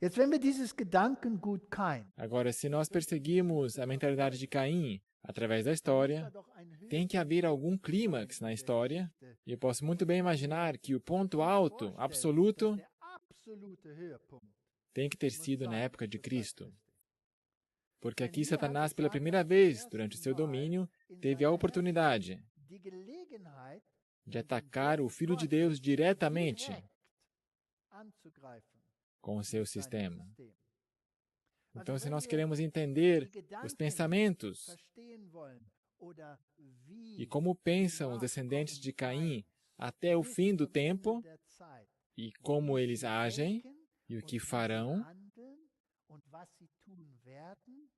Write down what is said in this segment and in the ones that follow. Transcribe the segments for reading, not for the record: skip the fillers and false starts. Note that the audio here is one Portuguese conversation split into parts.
Jetzt, wenn wir dieses Gedankengut Kain, Agora, se nós perseguirmos a mentalidade de Caim através da história, tem que haver algum clímax na história, e eu posso muito bem imaginar que o ponto alto, absoluto, der absolute Höhepunkt tem que ter sido na sein época de zur Zeit Cristo. Christi. Porque aqui Satanás, pela primeira vez durante seu domínio, teve a oportunidade Die Gelegenheit, de atacar o Filho de Deus diretamente direkt anzugreifen com o seu mit seinem sistema. System. Então, Also, se wenn nós wir queremos entender die os Gedanken pensamentos verstehen wollen oder wie e como pensam os descendentes de Caim até o bis fim do zum Ende tempo, der Zeit, e como wie eles sie agem denken e o und que wie sie farão, handeln und was sie tun werden,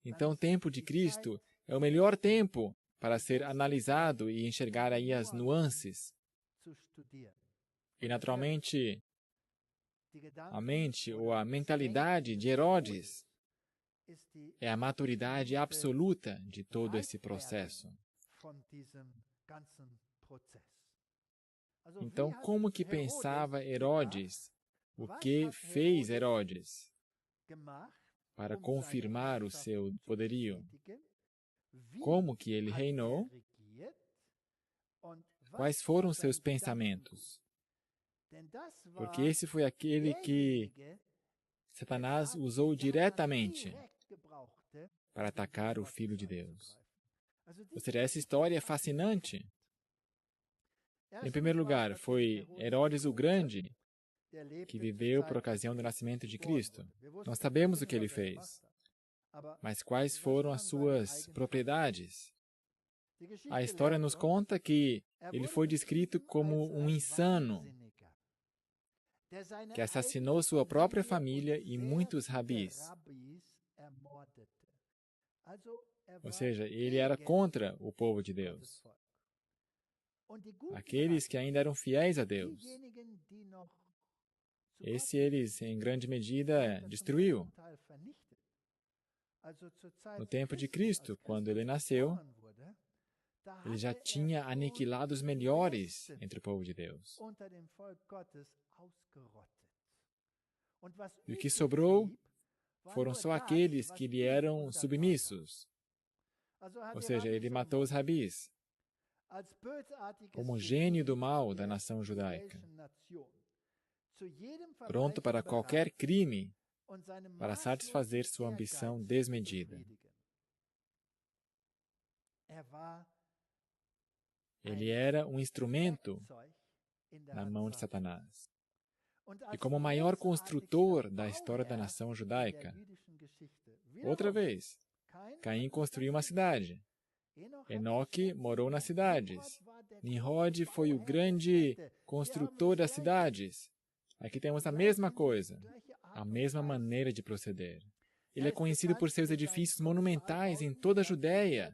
então o tempo de Cristo é o melhor tempo para ser analisado e enxergar aí as nuances. zu studieren. E, naturalmente, Die a Gedanken mente ou oder a das mentalidade Denken de des Herodes Todes ist die é a maturidade absoluta de todo esse processo. von diesem ganzen Prozess. Also, Então, wie hat como que Herodes pensava gedacht? Herodes? O Was que hat fez Herodes gemacht, para um confirmar seine o seu Herrschaft zu poderio? bestätigen? Wie Como que ele hat reinou? regiert? Und was Quais war foram sein seus Gedankengut? pensamentos? Denn das Porque war esse foi aquele que derjenige, Satanás der usou Satan diretamente direkt gebrauchte, para um atacar o Gottes Filho de Deus. anzugreifen. Also Ou diese seja, essa Geschichte história é ist fascinante. Em Erstens primeiro war lugar, natürlich foi Herodes Herodes der o Große, Grande, der lebte que zur viveu Zeit, por als ocasião do Christus nascimento de geboren Cristo. wurde. Wir wussten Nós sabemos o nicht, que ele was gemacht fez, hat. Aber mas quais was foram as waren seine suas Eigenschaften? propriedades? Die Geschichte A história lehrt nos uns, conta que ele wurde foi descrito beschrieben como als um ein insano, Wahnsinniger, der seine que assassinou eigene sua própria Familie família und e sehr muitos viele rabis. Rabbis ermordete. Also Ou war seja, ele era gegen contra o povo de Gottes Deus, Volk. Und die guten aqueles que Rabbis, ainda eram fiéis a Deus. diejenigen, die noch zu Esse Gott eles, em grande er medida, hat das zum destruiu. großen Teil vernichtet. Also zur Zeit No tempo de Christi, Cristo, als quando ele Christus nasceu, geboren wurde, da ele já hatte tinha schon aniquilado os die melhores Besten entre o povo de Deus. unter dem Volk Gottes ausgerottet. Und was E o que übrig sobrou blieb, war foram nur só das, aqueles was que lhe ihm eram untertan war. submissos. Also hat Ou die seja, Rabbis ele matou os ermordet. rabis Als bösartiges como gênio do Genie mal da der nação judaica, hebräischen Nation. Zu jedem pronto Verbrechen para qualquer bereit crime und seinem para satisfazer sua ambição Ehrgeiz desmedida. befriedigen. War Ele era um instrumento Werkzeug in der na Hand mão de Satans. Satanás. Und E als como o maior großartigster construtor da história da Bauherr nação in judaica, der jüdischen Geschichte. outra Wiederum, vez, Kain Caim hat construiu das uma cidade. Enoch hat Enoque sich morou nas Nimrod cidades. war der Nimrod große foi o Bauherr der grande Städte. construtor das cidades. Aqui temos a mesma coisa, a mesma maneira de proceder. Ele é conhecido por seus edifícios monumentais em toda a Judéia,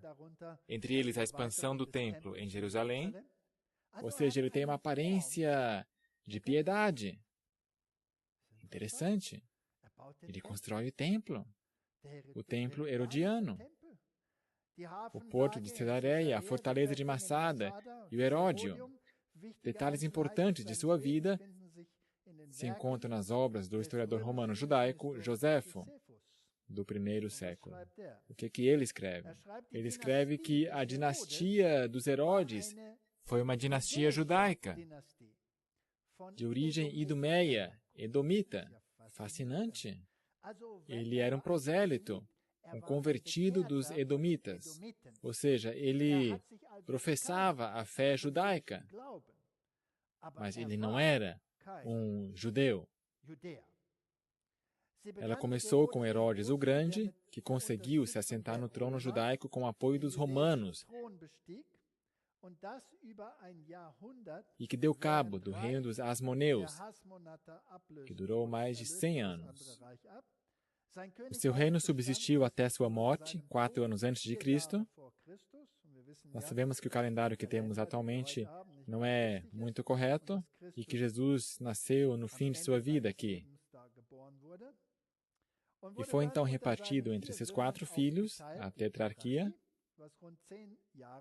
entre eles a expansão do templo em Jerusalém, ou seja, ele tem uma aparência de piedade. Interessante. Ele constrói o templo herodiano, o porto de Cesareia, a fortaleza de Massada e o Heródio. Detalhes importantes de sua vida se encontram nas obras do historiador romano judaico Joséfo, do primeiro século. O que ele escreve? Ele escreve que a dinastia dos Herodes foi uma dinastia judaica, de origem idumeia, edomita. Fascinante. Ele era um prosélito, um convertido dos edomitas. Ou seja, ele professava a fé judaica, mas ele não era um judeu. Ela começou com Herodes o Grande, que conseguiu se assentar no trono judaico com o apoio dos romanos e que deu cabo do reino dos Asmoneus, que durou mais de 100 anos. O seu reino subsistiu até sua morte, 4 anos antes de Cristo. Nós sabemos que o calendário que temos atualmente não é muito correto e que Jesus nasceu no fim de sua vida aqui. E foi então repartido entre seus 4 filhos, a tetrarquia,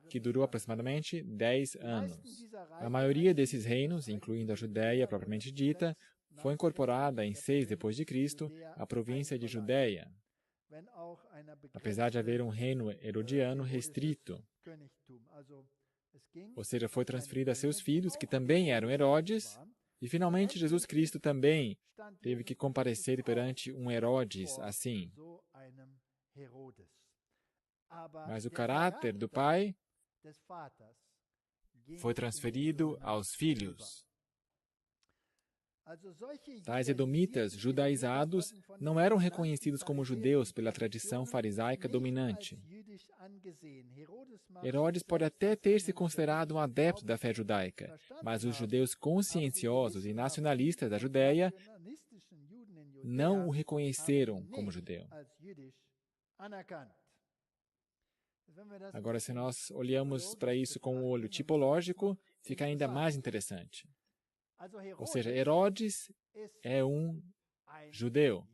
que durou aproximadamente 10 anos. A maioria desses reinos, incluindo a Judéia propriamente dita, foi incorporada em 6 depois de Cristo à província de Judéia, apesar de haver um reino herodiano restrito. Ou seja, foi transferida a seus filhos, que também eram Herodes, e finalmente Jesus Cristo também teve que comparecer perante um Herodes assim. Mas o caráter do pai foi transferido aos filhos. Tais edomitas judaizados não eram reconhecidos como judeus pela tradição farisaica dominante. Herodes pode até ter se considerado um adepto da fé judaica, mas os judeus conscienciosos e nacionalistas da Judéia não o reconheceram como judeu. Agora, se nós olhamos para isso com o olho tipológico, fica ainda mais interessante. Ou seja, Herodes é um judeu.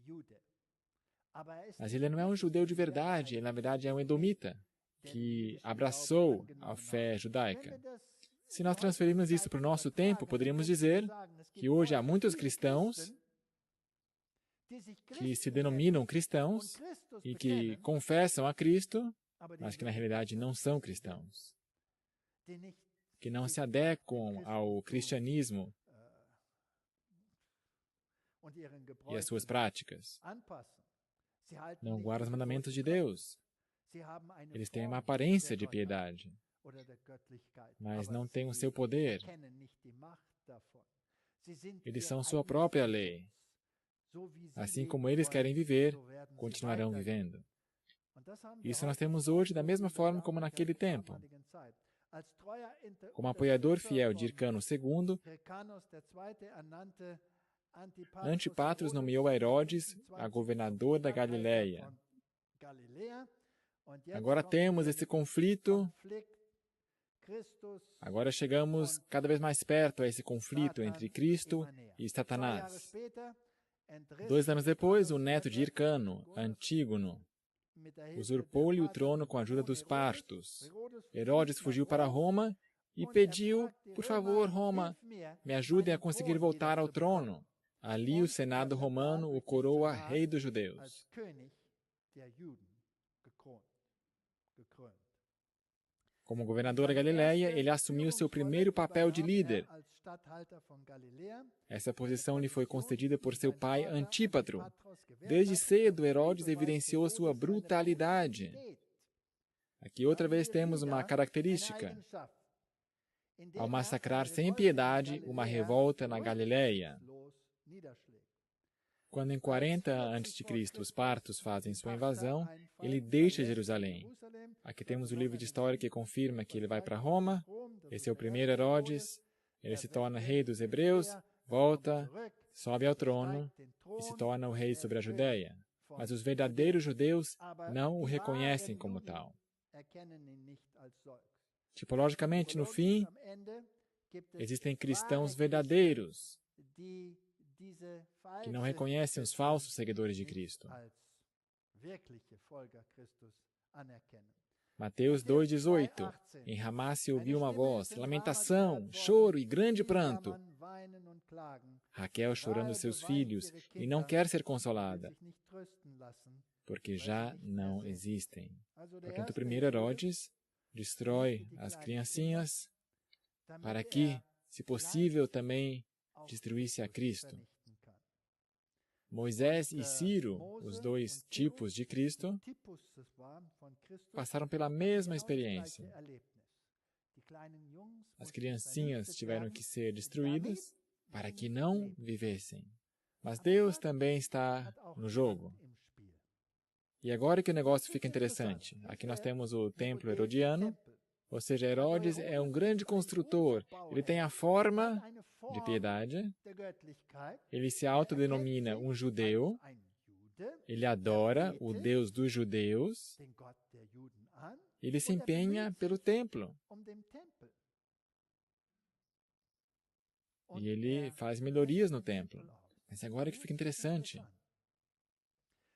Mas ele não é um judeu de verdade, ele na verdade é um edomita, que abraçou a fé judaica. Se nós transferirmos isso para o nosso tempo, poderíamos dizer que hoje há muitos cristãos que se denominam cristãos e que confessam a Cristo, mas que na realidade não são cristãos, que não se adequam ao cristianismo e às suas práticas. Não guardam os mandamentos de Deus. Eles têm uma aparência de piedade, mas não têm o seu poder. Eles são sua própria lei. Assim como eles querem viver, continuarão vivendo. Isso nós temos hoje da mesma forma como naquele tempo. Como apoiador fiel de Hircano II, Antipatros nomeou a Herodes a governador da Galileia. Agora temos esse conflito. Agora chegamos cada vez mais perto a esse conflito entre Cristo e Satanás. 2 anos depois, o neto de Hircano, Antígono, usurpou-lhe o trono com a ajuda dos partos. Herodes fugiu para Roma e pediu, por favor, Roma, me ajudem a conseguir voltar ao trono. Ali o Senado romano o coroa rei dos judeus. Como governador da Galileia, ele assumiu seu primeiro papel de líder. Essa posição lhe foi concedida por seu pai Antípatro. Desde cedo, Herodes evidenciou sua brutalidade. Aqui outra vez temos uma característica. Ao massacrar sem piedade uma revolta na Galileia. Quando em 40 a.C. os partos fazem sua invasão, ele deixa Jerusalém. Aqui temos o livro de história que confirma que ele vai para Roma. Esse é o primeiro Herodes. Ele se torna rei dos hebreus, volta, sobe ao trono e se torna o rei sobre a Judéia. Mas os verdadeiros judeus não o reconhecem como tal. Tipologicamente, no fim, existem cristãos verdadeiros que não reconhecem os falsos seguidores de Cristo. Mateus 2,18. Em Ramá se ouviu uma voz, lamentação, choro e grande pranto. Raquel chorando seus filhos e não quer ser consolada, porque já não existem. Portanto, o primeiro Herodes destrói as criancinhas para que, se possível, também destruísse a Cristo. Moisés e Ciro, os dois tipos de Cristo, passaram pela mesma experiência. As criancinhas tiveram que ser destruídas para que não vivessem. Mas Deus também está no jogo. E agora que o negócio fica interessante. Aqui nós temos o templo herodiano, ou seja, Herodes é um grande construtor. Ele tem a forma de piedade, ele se autodenomina um judeu, ele adora o Deus dos judeus, ele se empenha pelo templo. E ele faz melhorias no templo. Mas agora que fica interessante.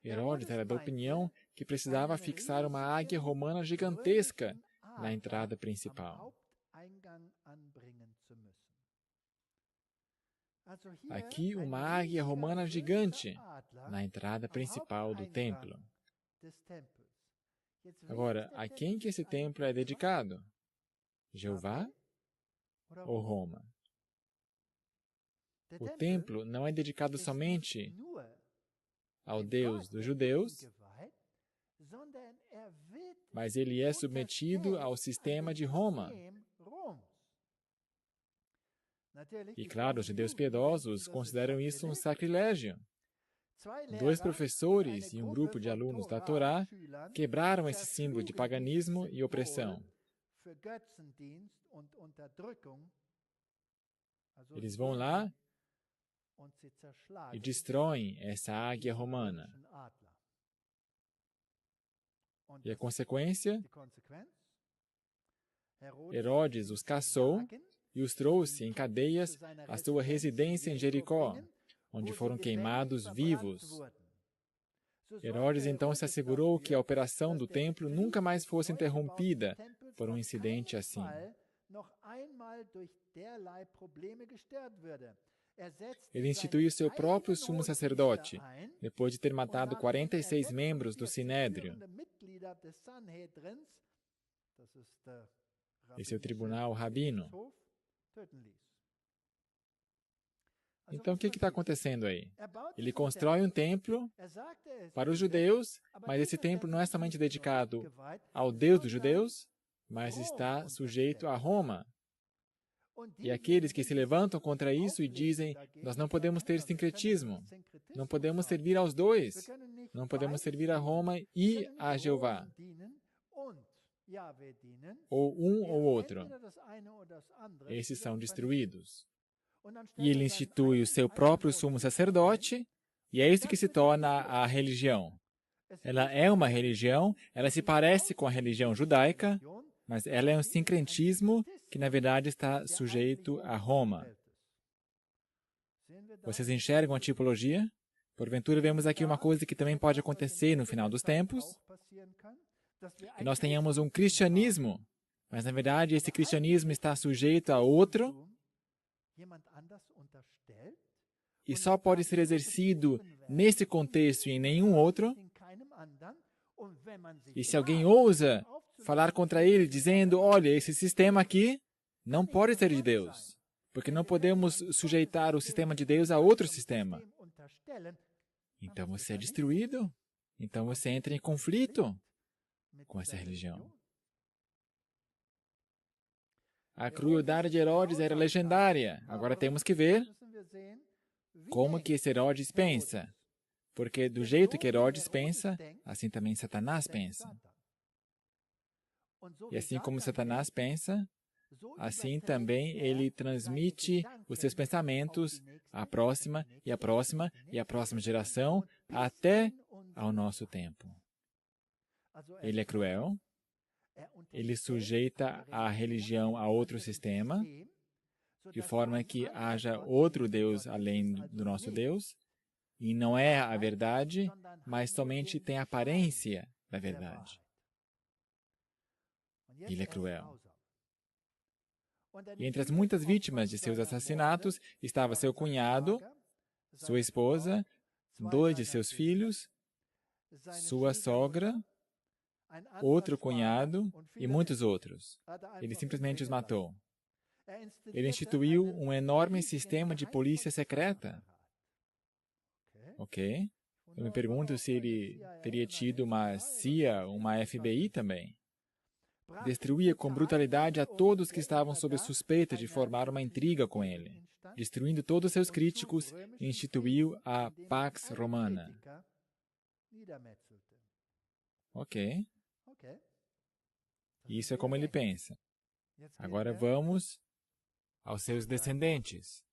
Herodes era da opinião que precisava fixar uma águia romana gigantesca na entrada principal. Aqui uma águia romana gigante na entrada principal do templo. Agora, a quem que esse templo é dedicado? Jeová ou Roma? O templo não é dedicado somente ao Deus dos judeus, mas ele é submetido ao sistema de Roma. E claro, os judeus piedosos consideram isso um sacrilégio. 2 professores e um grupo de alunos da Torá quebraram esse símbolo de paganismo e opressão. Eles vão lá e destroem essa águia romana. E a consequência? Herodes os caçou e os trouxe em cadeias à sua residência em Jericó, onde foram queimados vivos. Herodes então se assegurou que a operação do templo nunca mais fosse interrompida por um incidente assim. Ele instituiu seu próprio sumo sacerdote, depois de ter matado 46 membros do Sinédrio. Esse é o tribunal rabino. Então, o que está acontecendo aí? Ele constrói um templo para os judeus, mas esse templo não é somente dedicado ao Deus dos judeus, mas está sujeito a Roma. E aqueles que se levantam contra isso e dizem, nós não podemos ter sincretismo, não podemos servir aos dois, não podemos servir a Roma e a Jeová, ou um ou outro. Esses são destruídos. E ele institui o seu próprio sumo sacerdote, e é isso que se torna a religião. Ela é uma religião, ela se parece com a religião judaica, mas ela é um sincretismo que, na verdade, está sujeito a Roma. Vocês enxergam a tipologia? Porventura, vemos aqui uma coisa que também pode acontecer no final dos tempos, que nós tenhamos um cristianismo, mas, na verdade, esse cristianismo está sujeito a outro, e só pode ser exercido nesse contexto e em nenhum outro. E se alguém ousa falar contra ele, dizendo, olha, esse sistema aqui não pode ser de Deus, porque não podemos sujeitar o sistema de Deus a outro sistema. Então você é destruído. Então você entra em conflito com essa religião. A crueldade de Herodes era legendária. Agora temos que ver como que esse Herodes pensa. Porque do jeito que Herodes pensa, assim também Satanás pensa. E assim como Satanás pensa, assim também ele transmite os seus pensamentos à próxima e à próxima e à próxima geração até ao nosso tempo. Ele é cruel, ele sujeita a religião a outro sistema, de forma que haja outro Deus além do nosso Deus, e não é a verdade, mas somente tem a aparência da verdade. Ele é cruel. E entre as muitas vítimas de seus assassinatos estava seu cunhado, sua esposa, 2 de seus filhos, sua sogra, outro cunhado e muitos outros. Ele simplesmente os matou. Ele instituiu um enorme sistema de polícia secreta. Ok? Eu me pergunto se ele teria tido uma CIA, uma FBI também. Destruía com brutalidade a todos que estavam sob suspeita de formar uma intriga com ele. Destruindo todos os seus críticos, instituiu a Pax Romana. Ok. Isso é como ele pensa. Agora vamos aos seus descendentes.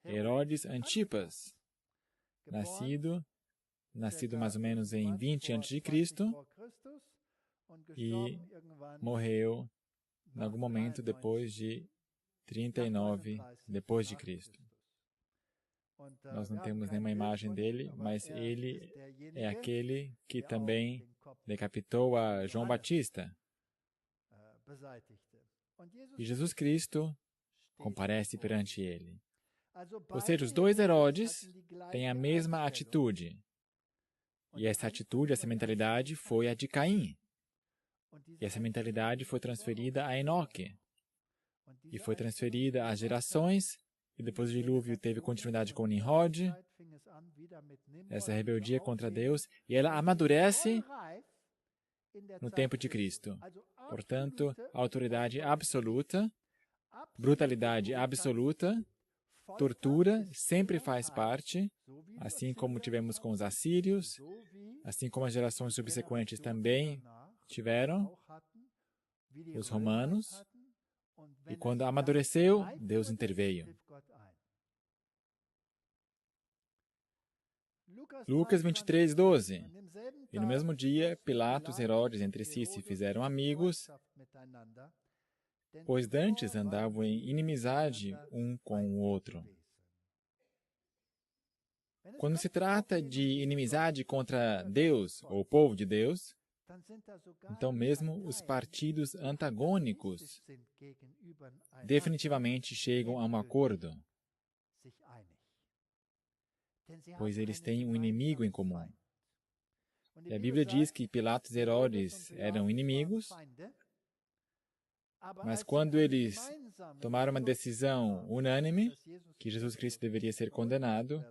Herodes Antipas, nascido mais ou menos em 20 a.C., e morreu em algum momento depois de 39 depois de Cristo. Nós não temos nenhuma imagem dele, mas ele é aquele que também decapitou a João Batista. E Jesus Cristo comparece perante ele. Ou seja, os dois Herodes têm a mesma atitude. E essa atitude, essa mentalidade foi a de Caim. E essa mentalidade foi transferida a Enoque. E foi transferida às gerações. E depois do dilúvio teve continuidade com Nimrod. Essa rebeldia contra Deus. E ela amadurece no tempo de Cristo. Portanto, autoridade absoluta, brutalidade absoluta, tortura sempre faz parte, assim como tivemos com os assírios, assim como as gerações subsequentes também tiveram, os romanos, e quando amadureceu, Deus interveio. Lucas 23, 12. E no mesmo dia, Pilatos e Herodes entre si se fizeram amigos, pois dantes andavam em inimizade um com o outro. Quando se trata de inimizade contra Deus, ou o povo de Deus, então mesmo os partidos antagônicos definitivamente chegam a um acordo, pois eles têm um inimigo em comum. E a Bíblia diz que Pilatos e Herodes eram inimigos, mas quando eles tomaram uma decisão unânime, que Jesus Cristo deveria ser condenado,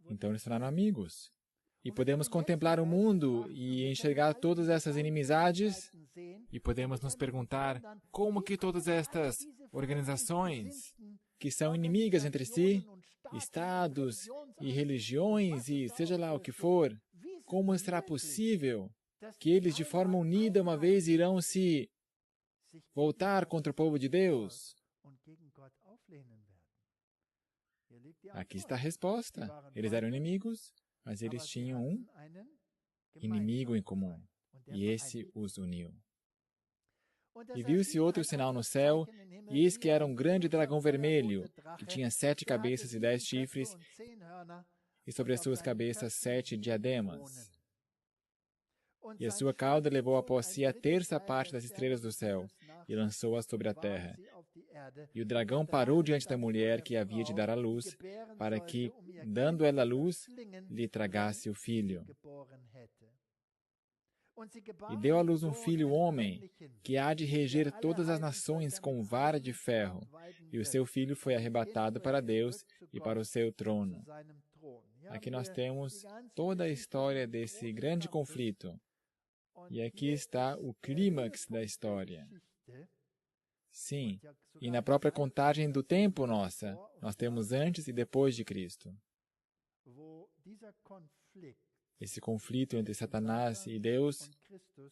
então eles se tornaram amigos. E podemos contemplar o mundo e enxergar todas essas inimizades e podemos nos perguntar como que todas estas organizações que são inimigas entre si, estados e religiões e seja lá o que for, como será possível que eles de forma unida uma vez irão se voltar contra o povo de Deus? Aqui está a resposta. Eles eram inimigos, mas eles tinham um inimigo em comum, e esse os uniu. E viu-se outro sinal no céu, e eis que era um grande dragão vermelho, que tinha 7 cabeças e 10 chifres, e sobre as suas cabeças 7 diademas. E a sua cauda levou após si a terça parte das estrelas do céu, e lançou-as sobre a terra. E o dragão parou diante da mulher que havia de dar à luz, para que, dando ela a luz, lhe tragasse o filho. E deu à luz um filho homem, que há de reger todas as nações com vara de ferro. E o seu filho foi arrebatado para Deus e para o seu trono. Aqui nós temos toda a história desse grande conflito. E aqui está o clímax da história. Sim, e na própria contagem do tempo nossa, nós temos antes e depois de Cristo. Esse conflito entre Satanás e Deus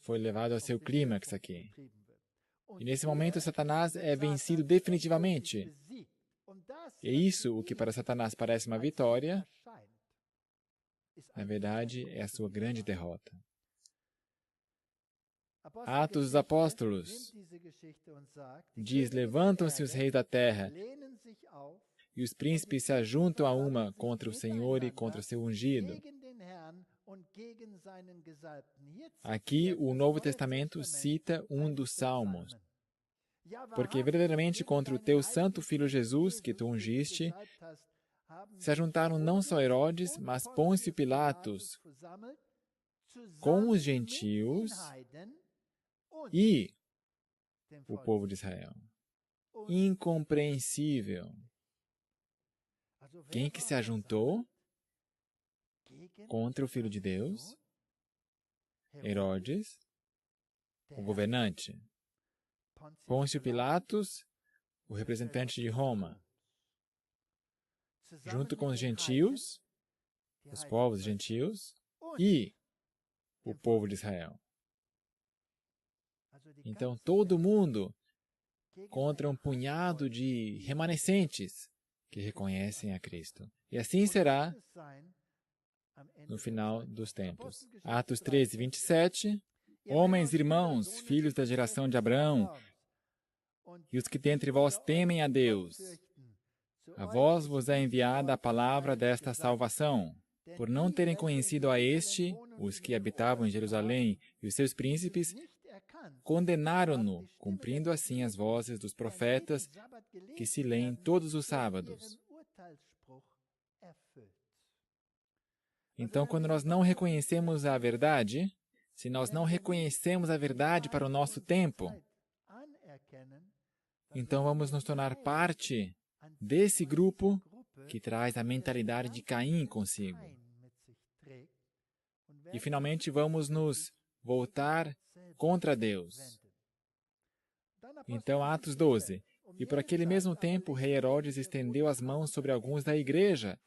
foi levado ao seu clímax aqui. E nesse momento, Satanás é vencido definitivamente. E isso, o que para Satanás parece uma vitória, na verdade, é a sua grande derrota. Atos dos Apóstolos diz: levantam-se os reis da terra, e os príncipes se ajuntam a uma contra o Senhor e contra seu ungido. Aqui, o Novo Testamento cita um dos Salmos. Porque verdadeiramente contra o teu santo Filho Jesus, que tu ungiste, se ajuntaram não só Herodes, mas Pôncio Pilatos, com os gentios e o povo de Israel. Incompreensível. Quem que se ajuntou contra o Filho de Deus? Herodes, o governante. Pôncio Pilatos, o representante de Roma. Junto com os gentios, os povos gentios e o povo de Israel. Então, todo mundo contra um punhado de remanescentes que reconhecem a Cristo. E assim será no final dos tempos. Atos 13, 27. Homens, irmãos, filhos da geração de Abraão, e os que dentre vós temem a Deus, a vós vos é enviada a palavra desta salvação. Por não terem conhecido a este, os que habitavam em Jerusalém e os seus príncipes, condenaram-no, cumprindo assim as vozes dos profetas, que se lêem todos os sábados. Então, quando nós não reconhecemos a verdade, se nós não reconhecemos a verdade para o nosso tempo, então vamos nos tornar parte desse grupo que traz a mentalidade de Caim consigo. E finalmente vamos nos voltar contra Deus. Então, Atos 12. E por aquele mesmo tempo, o rei Herodes estendeu as mãos sobre alguns da igreja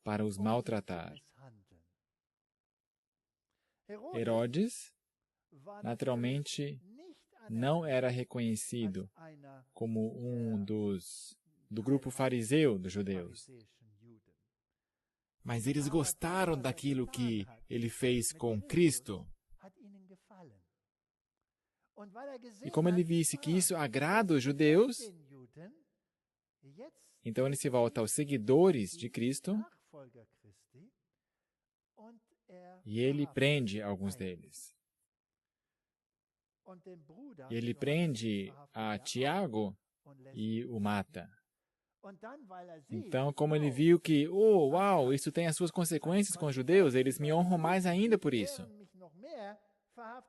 para os maltratar. Herodes, naturalmente, não era reconhecido como do grupo fariseu dos judeus. Mas eles gostaram daquilo que ele fez com Cristo. E como ele visse que isso agrada os judeus, então ele se volta aos seguidores de Cristo e ele prende alguns deles. E ele prende a Tiago e o mata. Então, como ele viu que, uau, isso tem as suas consequências com os judeus, eles me honram mais ainda por isso.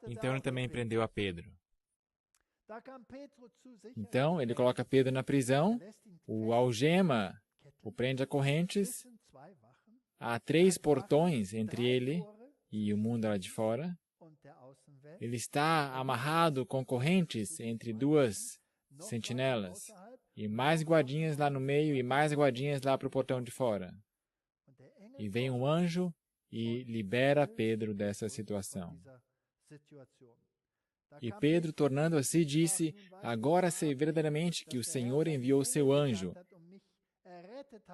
Então ele também prendeu a Pedro. Então, ele coloca Pedro na prisão, o algema, o prende a correntes. Há 3 portões entre ele e o mundo lá de fora. Ele está amarrado com correntes entre 2 sentinelas. E mais guardinhas lá no meio e mais guardinhas lá para o portão de fora. E vem um anjo e libera Pedro dessa situação. E Pedro, tornando-se, disse, agora sei verdadeiramente que o Senhor enviou seu anjo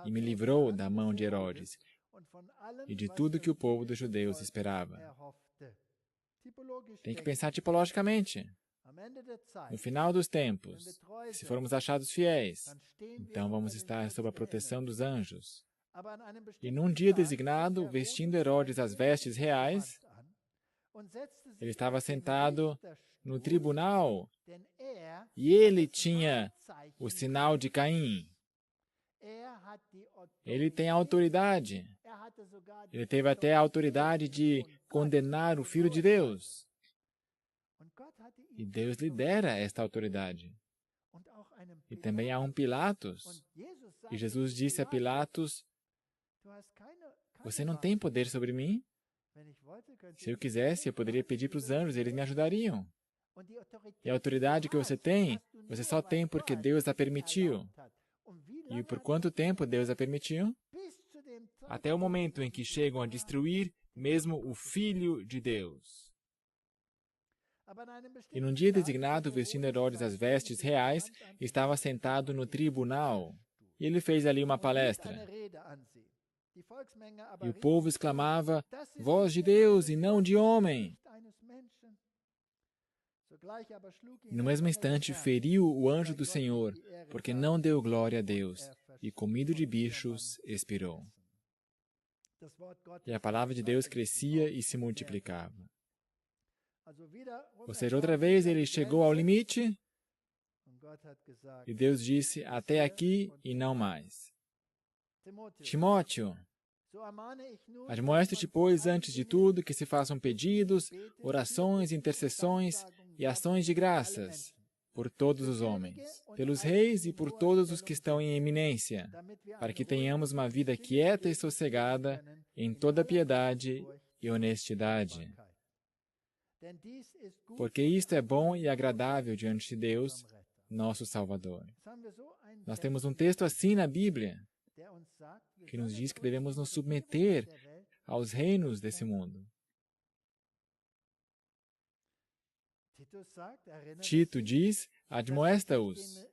e me livrou da mão de Herodes e de tudo que o povo dos judeus esperava. Tem que pensar tipologicamente. No final dos tempos, se formos achados fiéis, então vamos estar sob a proteção dos anjos. E num dia designado, vestindo Herodes as vestes reais, ele estava sentado no tribunal e ele tinha o sinal de Caim. Ele tem a autoridade. Ele teve até a autoridade de condenar o Filho de Deus. E Deus lhe dera esta autoridade. E também há um Pilatos. E Jesus disse a Pilatos, você não tem poder sobre mim? Se eu quisesse, eu poderia pedir para os anjos, eles me ajudariam. E a autoridade que você só tem porque Deus a permitiu. E por quanto tempo Deus a permitiu? Até o momento em que chegam a destruir mesmo o Filho de Deus. E num dia designado, vestindo Herodes as vestes reais, estava sentado no tribunal. E ele fez ali uma palestra. E o povo exclamava, voz de Deus e não de homem. E no mesmo instante feriu o anjo do Senhor, porque não deu glória a Deus, e comido de bichos, expirou. E a palavra de Deus crescia e se multiplicava. Ou seja, outra vez ele chegou ao limite, e Deus disse, até aqui e não mais. Timóteo, admoesto-te, pois, antes de tudo, que se façam pedidos, orações, intercessões e ações de graças por todos os homens, pelos reis e por todos os que estão em eminência, para que tenhamos uma vida quieta e sossegada em toda piedade e honestidade. Porque isto é bom e agradável diante de Deus, nosso Salvador. Nós temos um texto assim na Bíblia, que nos diz que devemos nos submeter aos reinos desse mundo. Tito diz, admoesta-os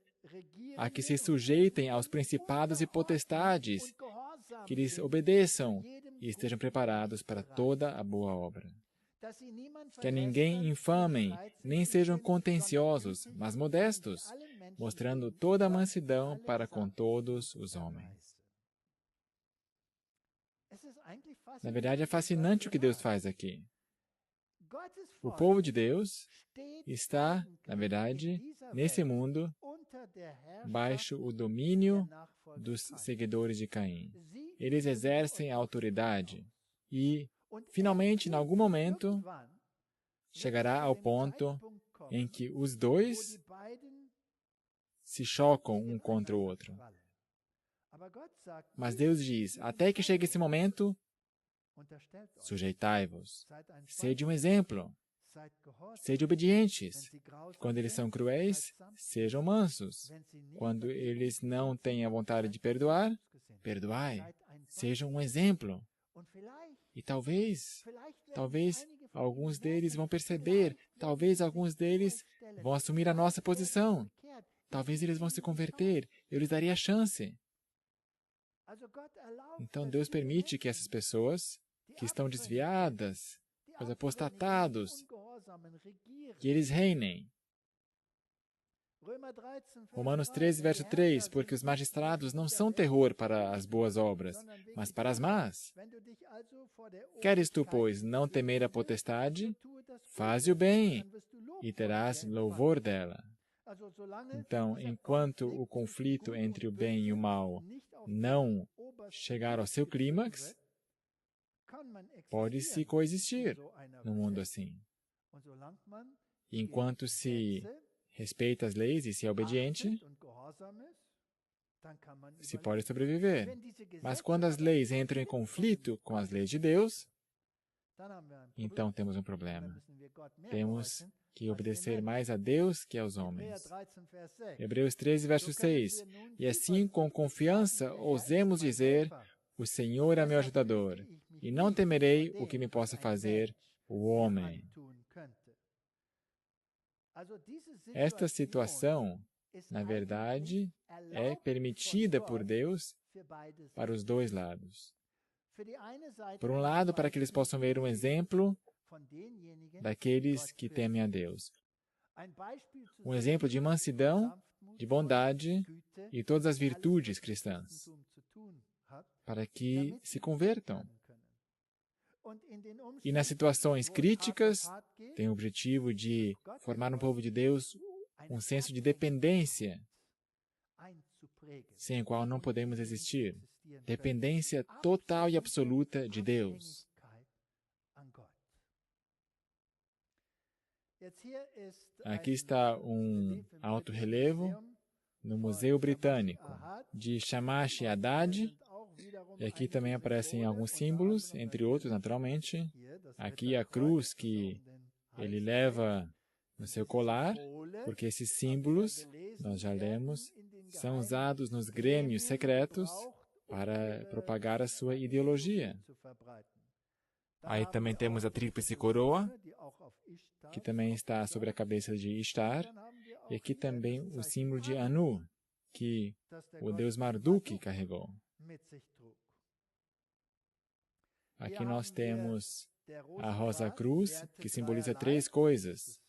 a que se sujeitem aos principados e potestades, que lhes obedeçam e estejam preparados para toda a boa obra. Que a ninguém infamem, nem sejam contenciosos, mas modestos, mostrando toda a mansidão para com todos os homens. Na verdade, é fascinante o que Deus faz aqui. O povo de Deus está, na verdade, nesse mundo, baixo o domínio dos seguidores de Caim. Eles exercem a autoridade e, finalmente, em algum momento, chegará ao ponto em que os dois se chocam um contra o outro. Mas Deus diz, até que chegue esse momento, sujeitai-vos, sede um exemplo, sede obedientes. Quando eles são cruéis, sejam mansos. Quando eles não têm a vontade de perdoar, perdoai, sejam um exemplo. E talvez alguns deles vão perceber, talvez alguns deles vão assumir a nossa posição. Talvez eles vão se converter, eu lhes daria a chance. Então Deus permite que essas pessoas que estão desviadas, os apostatados, que eles reinem. Romanos 13, verso 3, porque os magistrados não são terror para as boas obras, mas para as más. Queres tu, pois, não temer a potestade? Faze o bem, e terás louvor dela. Então, enquanto o conflito entre o bem e o mal não chegar ao seu clímax, pode-se coexistir num mundo assim. Enquanto se respeita as leis e se é obediente, se pode sobreviver. Mas quando as leis entram em conflito com as leis de Deus, então temos um problema. Temos que obedecer mais a Deus que aos homens. Hebreus 13, verso 6. E assim, com confiança, ousemos dizer, o Senhor é meu ajudador, e não temerei o que me possa fazer o homem. Esta situação, na verdade, é permitida por Deus para os dois lados. Por um lado, para que eles possam ver um exemplo daqueles que temem a Deus. Um exemplo de mansidão, de bondade e todas as virtudes cristãs, para que se convertam. E nas situações críticas, tem o objetivo de formar no povo de Deus um senso de dependência, sem o qual não podemos existir. Dependência total e absoluta de Deus. Aqui está um alto relevo no Museu Britânico de Shamash Haddad. E aqui também aparecem alguns símbolos, entre outros, naturalmente. Aqui a cruz que ele leva no seu colar, porque esses símbolos, nós já lemos, são usados nos grêmios secretos para propagar a sua ideologia. Aí também temos a tríplice coroa, que também está sobre a cabeça de Ishtar. E aqui também o símbolo de Anu, que o deus Marduk carregou. Aqui nós temos a rosa cruz, que simboliza três coisas.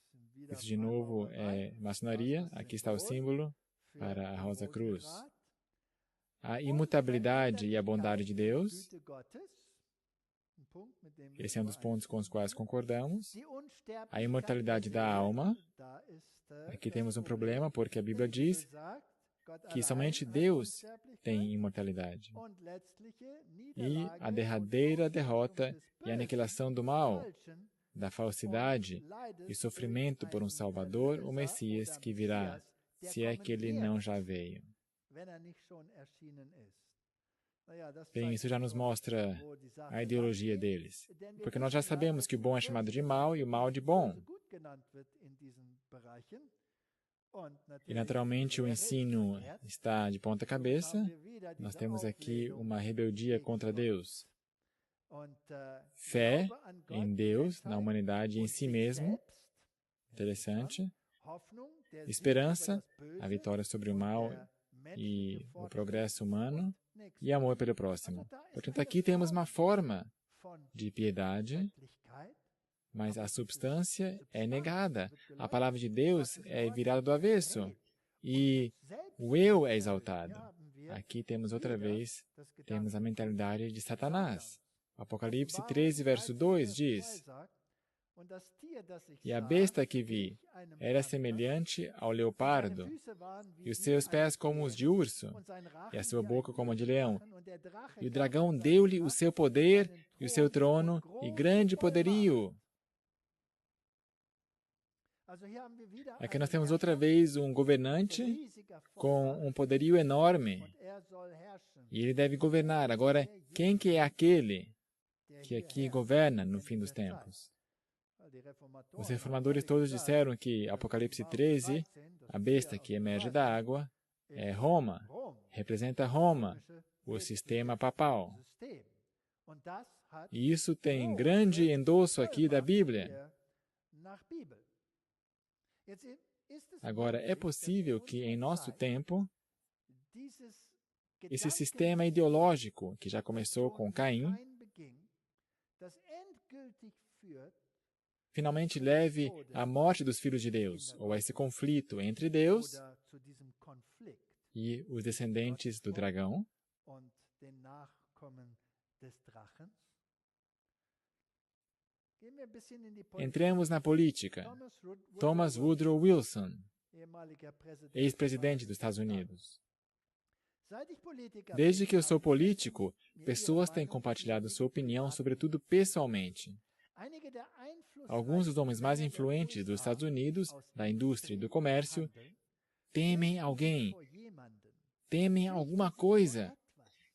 Isso, de novo, é maçonaria. Aqui está o símbolo para a rosa cruz. A imutabilidade e a bondade de Deus. Esse é um dos pontos com os quais concordamos. A imortalidade da alma. Aqui temos um problema, porque a Bíblia diz que somente Deus tem imortalidade. E a derradeira derrota e aniquilação do mal, da falsidade e sofrimento por um Salvador, o Messias, que virá, se é que ele não já veio. Bem, isso já nos mostra a ideologia deles. Porque nós já sabemos que o bom é chamado de mal e o mal de bom. E, naturalmente, o ensino está de ponta cabeça. Nós temos aqui uma rebeldia contra Deus. Fé em Deus, na humanidade e em si mesmo. Interessante. Esperança, a vitória sobre o mal e o progresso humano. E amor pelo próximo. Portanto, aqui temos uma forma de piedade, mas a substância é negada. A palavra de Deus é virada do avesso. E o eu é exaltado. Aqui temos outra vez, temos a mentalidade de Satanás. Apocalipse 13, verso 2 diz, E a besta que vi era semelhante ao leopardo, e os seus pés como os de urso, e a sua boca como a de leão. E o dragão deu-lhe o seu poder, e o seu trono, e grande poderio. Aqui nós temos outra vez um governante com um poderio enorme, e ele deve governar. Agora, quem que é aquele que aqui governa no fim dos tempos? Os reformadores todos disseram que Apocalipse 13, a besta que emerge da água, é Roma, representa Roma, o sistema papal. E isso tem grande endosso aqui da Bíblia. Agora, é possível que em nosso tempo, esse sistema ideológico, que já começou com Caim, finalmente leve à morte dos filhos de Deus, ou a esse conflito entre Deus e os descendentes do dragão. Entremos na política. Thomas Woodrow Wilson, ex-presidente dos Estados Unidos. Desde que eu sou político, pessoas têm compartilhado sua opinião, sobretudo pessoalmente. Alguns dos homens mais influentes dos Estados Unidos, da indústria e do comércio, temem alguém, temem alguma coisa.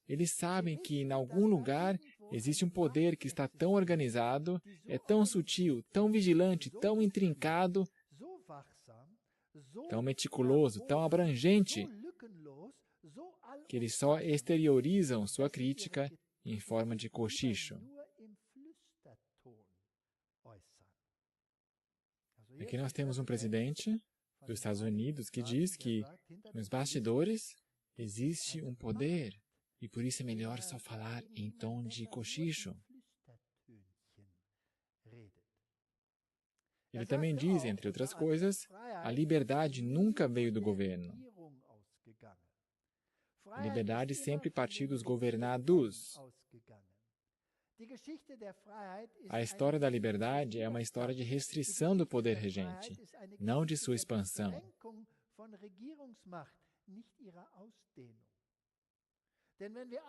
Eles sabem que em algum lugar existe um poder que está tão organizado, é tão sutil, tão vigilante, tão intrincado, tão meticuloso, tão abrangente, que eles só exteriorizam sua crítica em forma de cochicho. Aqui nós temos um presidente dos Estados Unidos que diz que nos bastidores existe um poder e por isso é melhor só falar em tom de cochicho. Ele também diz, entre outras coisas, a liberdade nunca veio do governo. A liberdade sempre partiu dos governados. A história da liberdade é uma história de restrição do poder regente, não de sua expansão.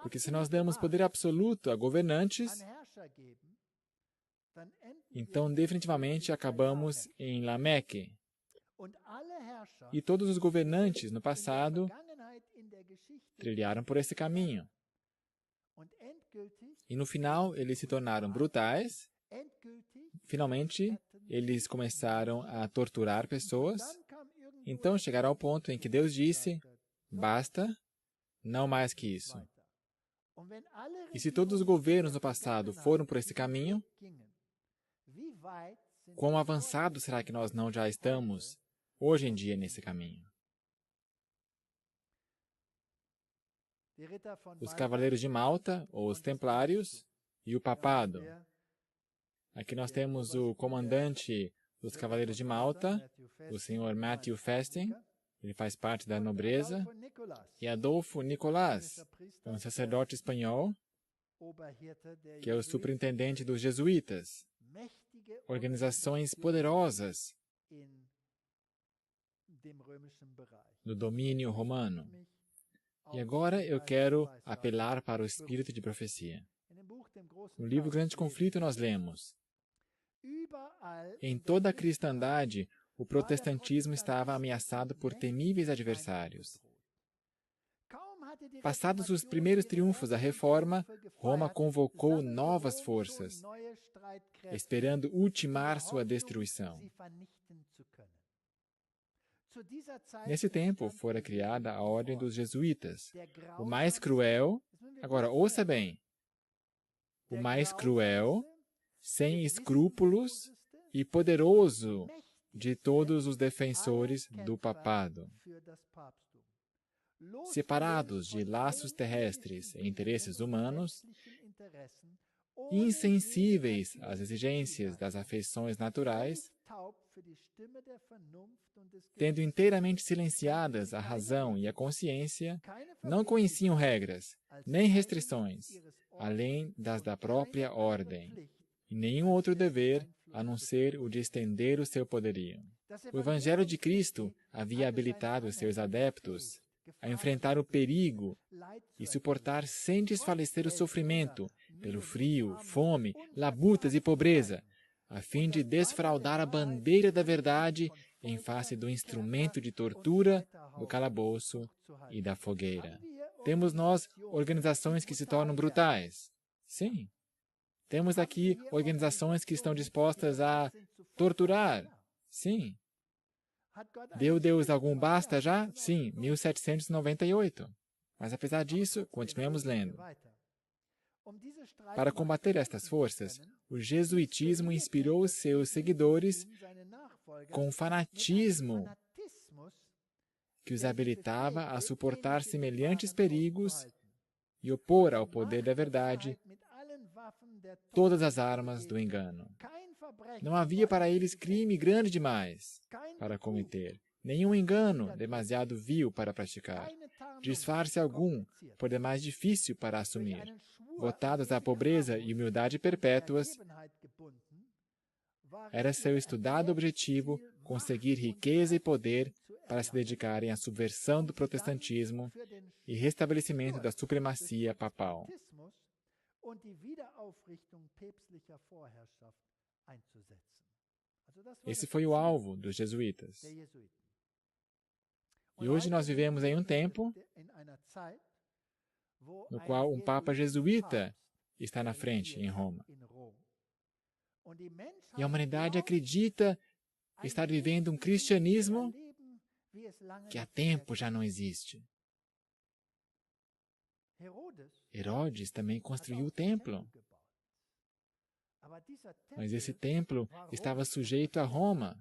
Porque se nós damos poder absoluto a governantes, então definitivamente acabamos em Lameque. E todos os governantes no passado trilharam por esse caminho. E no final, eles se tornaram brutais. Finalmente, eles começaram a torturar pessoas. Então, chegaram ao ponto em que Deus disse, basta, não mais que isso. E se todos os governos no passado foram por esse caminho, quão avançado será que nós não já estamos hoje em dia nesse caminho? Os Cavaleiros de Malta, ou os Templários, e o Papado. Aqui nós temos o comandante dos Cavaleiros de Malta, o Sr. Matthew Festing, ele faz parte da nobreza, e Adolfo Nicolás, um sacerdote espanhol, que é o superintendente dos jesuítas, organizações poderosas no domínio romano. E agora eu quero apelar para o espírito de profecia. No livro Grande Conflito nós lemos: em toda a cristandade, o protestantismo estava ameaçado por temíveis adversários. Passados os primeiros triunfos da Reforma, Roma convocou novas forças, esperando ultimar sua destruição. Nesse tempo, fora criada a Ordem dos Jesuítas, o mais cruel, agora ouça bem, o mais cruel, sem escrúpulos e poderoso de todos os defensores do papado. Separados de laços terrestres e interesses humanos, insensíveis às exigências das afeições naturais, tendo inteiramente silenciadas a razão e a consciência, não conheciam regras, nem restrições, além das da própria ordem. e nenhum outro dever a não ser o de estender o seu poderio. O Evangelho de Cristo havia habilitado seus adeptos a enfrentar o perigo e suportar sem desfalecer o sofrimento pelo frio, fome, labutas e pobreza, a fim de desfraldar a bandeira da verdade em face do instrumento de tortura, do calabouço e da fogueira. Temos nós organizações que se tornam brutais? Sim. Temos aqui organizações que estão dispostas a torturar? Sim. Deu Deus algum basta já? Sim, 1798. Mas apesar disso, continuemos lendo. Para combater estas forças, o jesuitismo inspirou seus seguidores com um fanatismo que os habilitava a suportar semelhantes perigos e opor ao poder da verdade todas as armas do engano. Não havia para eles crime grande demais para cometer, nenhum engano demasiado vil para praticar, disfarce algum por demais difícil para assumir. Votados à pobreza e humildade perpétuas, era seu estudado objetivo conseguir riqueza e poder para se dedicarem à subversão do protestantismo e restabelecimento da supremacia papal. Esse foi o alvo dos jesuítas. E hoje nós vivemos em um tempo no qual um papa jesuíta está na frente em Roma. E a humanidade acredita estar vivendo um cristianismo que há tempo já não existe. Herodes também construiu o templo. Mas esse templo estava sujeito a Roma.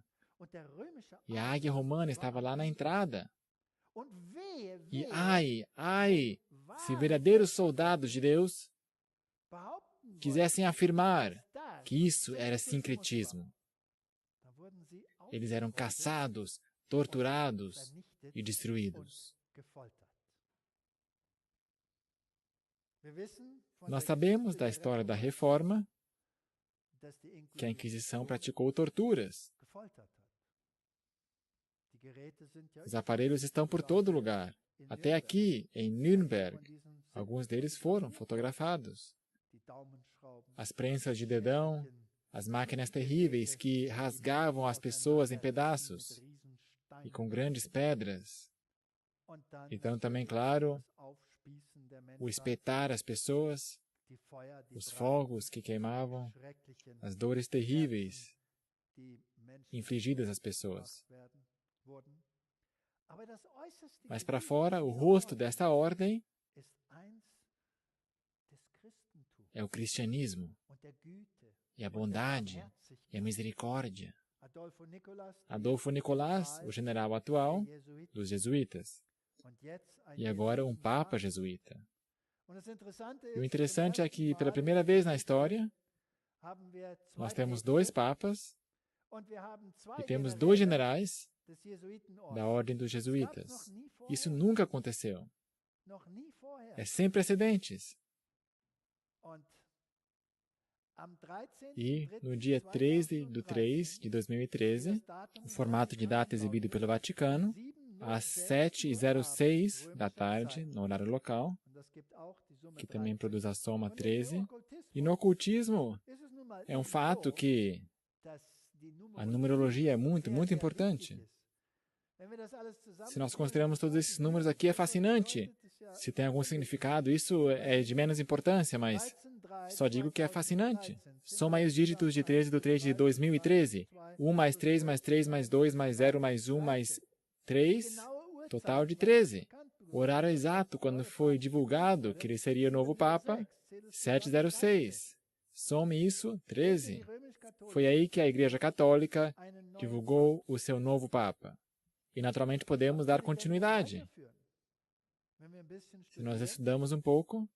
E a águia romana estava lá na entrada. E ai, se verdadeiros soldados de Deus quisessem afirmar que isso era sincretismo, eles eram caçados, torturados e destruídos. Nós sabemos da história da Reforma que a Inquisição praticou torturas. Os aparelhos estão por todo lugar. Até aqui, em Nürnberg, alguns deles foram fotografados. As prensas de dedão, as máquinas terríveis que rasgavam as pessoas em pedaços e com grandes pedras. Então, também, claro, o espetar as pessoas, os fogos que queimavam, as dores terríveis infligidas às pessoas. Mas para fora, o rosto desta ordem é o cristianismo, e a bondade, e a misericórdia. Adolfo Nicolás, o general atual dos jesuítas, e agora um papa jesuíta. E o interessante é que, pela primeira vez na história, nós temos 2 papas e temos 2 generais da ordem dos jesuítas. Isso nunca aconteceu. É sem precedentes. E, no dia 13 de 3 de 2013, o formato de data exibido pelo Vaticano, às 7h06 da tarde, no horário local, que também produz a soma 13. E no ocultismo, é um fato que a numerologia é muito importante. Se nós consideramos todos esses números aqui, é fascinante. Se tem algum significado, isso é de menos importância, mas só digo que é fascinante. Soma aí os dígitos de 13 do 3 de 2013. 1 mais 3 mais 3 mais 2 mais 0 mais 1 mais 3, total de 13. O horário exato quando foi divulgado que ele seria o novo Papa, 706. Some isso, 13. Foi aí que a Igreja Católica divulgou o seu novo Papa. E, naturalmente, podemos dar continuidade. Se nós estudamos um pouco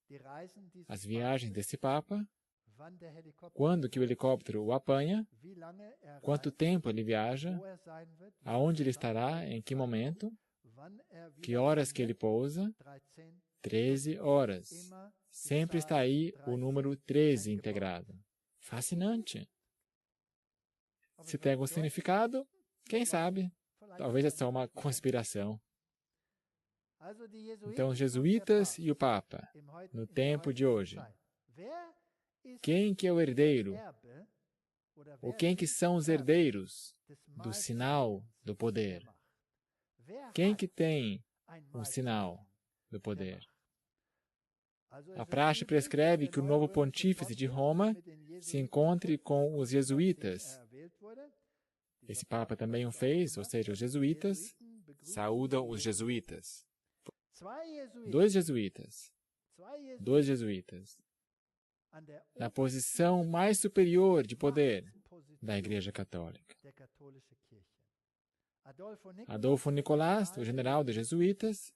as viagens desse Papa, quando que o helicóptero o apanha, quanto tempo ele viaja, aonde ele estará, em que momento, que horas que ele pousa, 13 horas. Sempre está aí o número 13 integrado. Fascinante. Se tem algum significado, quem sabe? Talvez é só uma conspiração. Então, os jesuítas e o Papa, no tempo de hoje. Quem que é o herdeiro? Ou quem que são os herdeiros do sinal do poder? Quem que tem um sinal do poder? A praxe prescreve que o novo pontífice de Roma se encontre com os jesuítas. Esse Papa também o fez, ou seja, os jesuítas Saúdam os jesuítas. Dois jesuítas, na posição mais superior de poder da Igreja Católica. Adolfo Nicolás, o general dos jesuítas,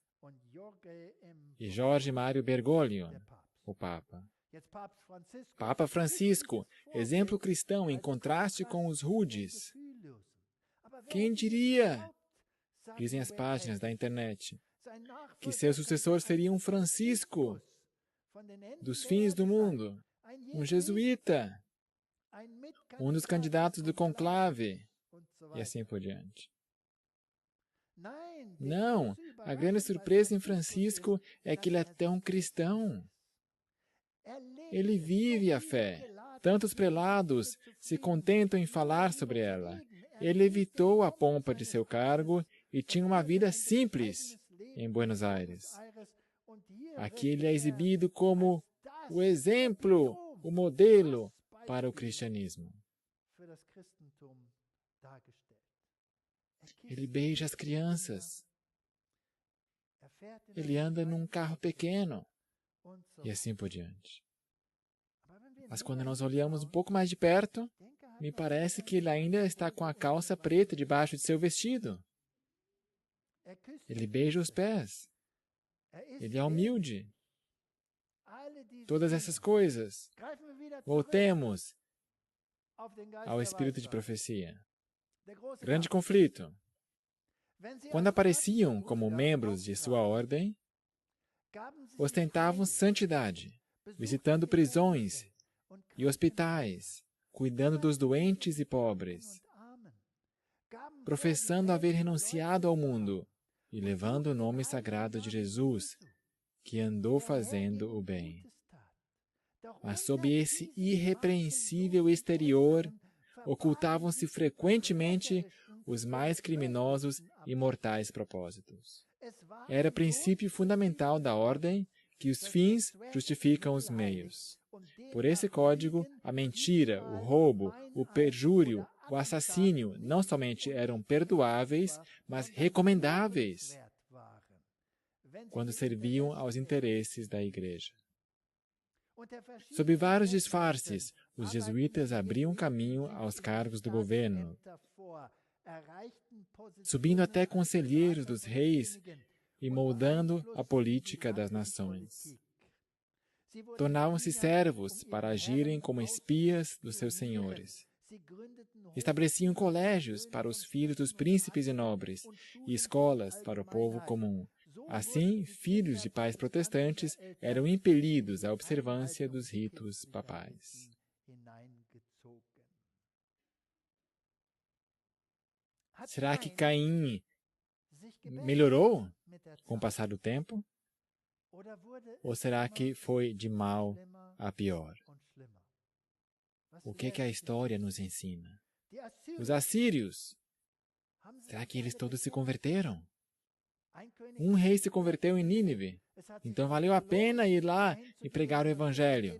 e Jorge Mário Bergoglio, o Papa. Papa Francisco, exemplo cristão em contraste com os rudes. Quem diria, dizem as páginas da internet, que seu sucessor seria um Francisco dos fins do mundo, um jesuíta, um dos candidatos do conclave, e assim por diante. Não, a grande surpresa em Francisco é que ele é tão cristão. Ele vive a fé. Tantos prelados se contentam em falar sobre ela. Ele evitou a pompa de seu cargo e tinha uma vida simples em Buenos Aires. Aqui ele é exibido como o exemplo, o modelo para o cristianismo. Ele beija as crianças. Ele anda num carro pequeno. E assim por diante. Mas quando nós olhamos um pouco mais de perto, me parece que ele ainda está com a calça preta debaixo de seu vestido. Ele beija os pés. Ele é humilde. Todas essas coisas. Voltemos ao espírito de profecia. Grande conflito. Quando apareciam como membros de sua ordem, ostentavam santidade, visitando prisões e hospitais, cuidando dos doentes e pobres, professando haver renunciado ao mundo e levando o nome sagrado de Jesus, que andou fazendo o bem. Mas sob esse irrepreensível exterior, ocultavam-se frequentemente os mais criminosos e mortais propósitos. Era princípio fundamental da ordem que os fins justificam os meios. Por esse código, a mentira, o roubo, o perjúrio, o assassínio não somente eram perdoáveis, mas recomendáveis quando serviam aos interesses da Igreja. Sob vários disfarces, os jesuítas abriam caminho aos cargos do governo, subindo até conselheiros dos reis e moldando a política das nações. Tornavam-se servos para agirem como espias dos seus senhores. Estabeleciam colégios para os filhos dos príncipes e nobres e escolas para o povo comum. Assim, filhos de pais protestantes eram impelidos à observância dos ritos papais. Será que Caim melhorou com o passar do tempo? Ou será que foi de mal a pior? O que a história nos ensina? Os assírios, será que eles todos se converteram? Um rei se converteu em Nínive, então valeu a pena ir lá e pregar o Evangelho.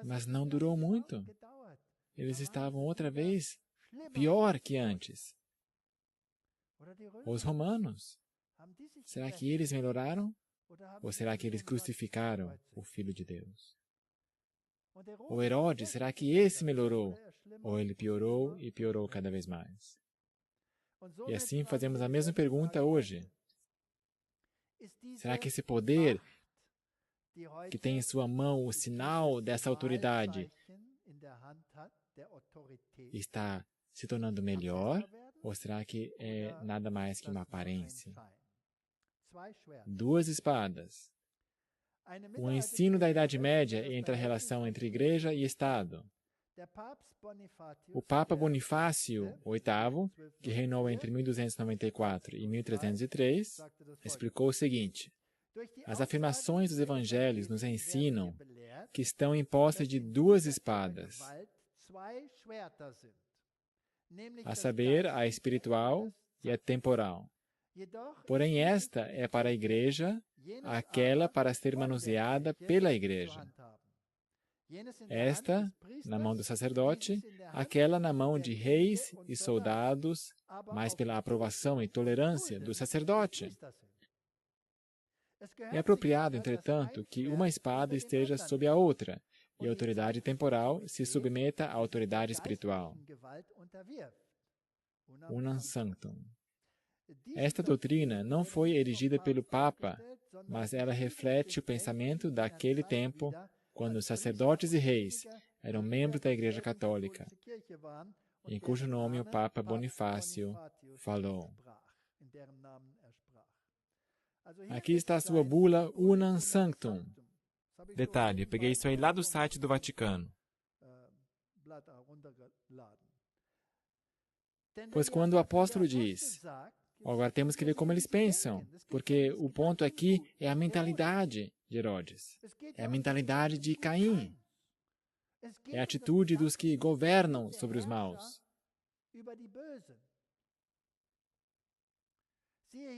Mas não durou muito. Eles estavam outra vez pior que antes. Os romanos, será que eles melhoraram? Ou será que eles crucificaram o Filho de Deus? O Herodes, será que esse melhorou? Ou ele piorou e piorou cada vez mais? E assim fazemos a mesma pergunta hoje. Será que esse poder que tem em sua mão o sinal dessa autoridade está se tornando melhor? Ou será que é nada mais que uma aparência? Duas espadas. O ensino da Idade Média entre a relação entre Igreja e Estado. O Papa Bonifácio VIII, que reinou entre 1294 e 1303, explicou o seguinte: as afirmações dos evangelhos nos ensinam que estão em posse de duas espadas, a saber, a espiritual e a temporal. Porém, esta é para a Igreja, aquela para ser manuseada pela Igreja. Esta, na mão do sacerdote, aquela na mão de reis e soldados, mas pela aprovação e tolerância do sacerdote. É apropriado, entretanto, que uma espada esteja sob a outra, e a autoridade temporal se submeta à autoridade espiritual. Unam sanctum. Esta doutrina não foi erigida pelo Papa, mas ela reflete o pensamento daquele tempo, quando os sacerdotes e reis eram membros da Igreja Católica, em cujo nome o Papa Bonifácio falou. Aqui está a sua bula Unam Sanctum. Detalhe, eu peguei isso aí lá do site do Vaticano. Pois quando o apóstolo diz, agora temos que ver como eles pensam, porque o ponto aqui é a mentalidade de Herodes, é a mentalidade de Caim, é a atitude dos que governam sobre os maus.